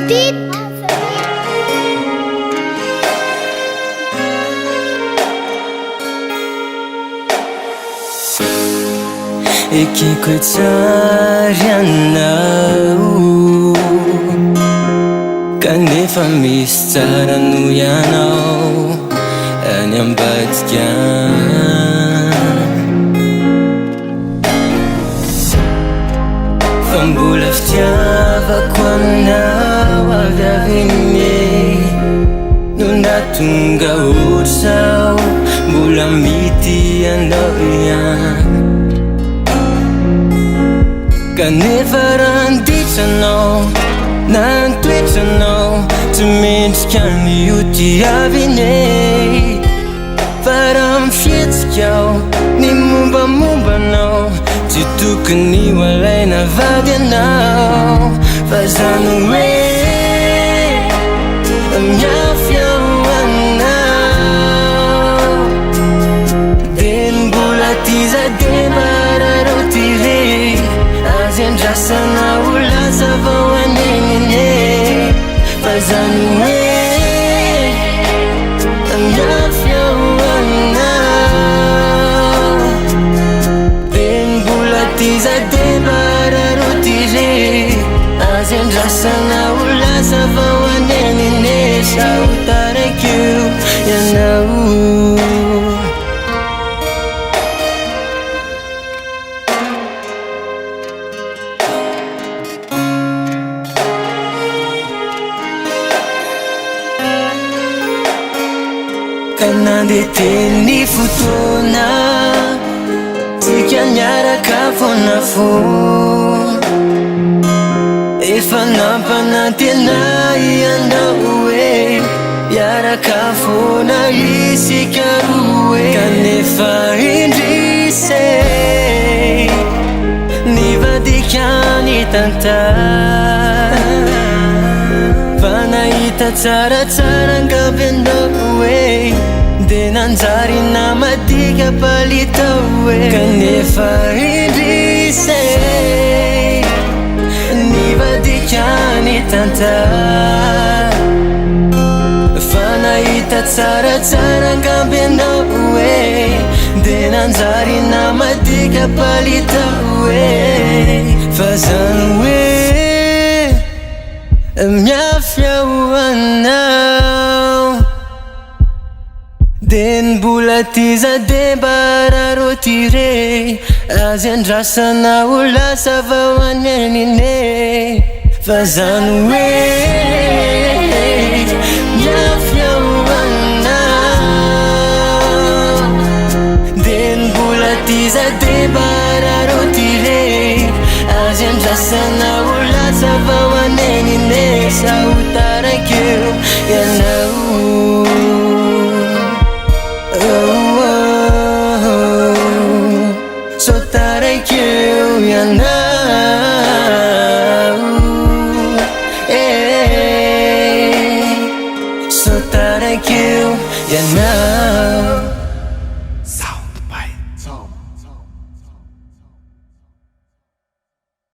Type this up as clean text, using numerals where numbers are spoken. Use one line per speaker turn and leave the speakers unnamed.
Beat.
Ekiko tsara anao kanefa misy tsara noho ianao any ambadika. Fa mbola fitiavako aminao avy avy no nahatonga ohatr'izao mbola mity anao ihany. Kanefa raha anditranao na ntoetranao tsy mendrika ny otiavinay. Fa raha mifihetsika aho ny mombamombanao tsy tokony ho alaina vady anao. Fa zany hoe miafy aho anao de mbola tizadembararô tire azy andrasana ho lasa vao anenine. Fa zany hoe miafy aho anao de mbola tizadembararô tire azy andrasana ho lasa vao anenine. Sahotarak'io ianao. Ka nandeha teny fotoana tsika niaraka foana fo. Efa nampanantena ianao hoe iaraka foana isika roe. Kanefa indrisy nivadika ny tantara fa nahita tsaratsara angavy anao hoe de nanjary namadika palitao hoe. Kanefa indrisy nivadika ny tantara fa nahita tsaratsara angavy anao hoe de nanjary namadika palitao hoe. Fa zany hoe miafy aho anao de mbola tizadembararô tire azy andrasana ho lasa vao anenine. Fa zany hoe miafy aho anao de mbola tizadembararô tire azy andrasana ho lasa vao anenine. Sahotarak'io ianao. Sahotarak'io ianao. Sahotarak'io ianao.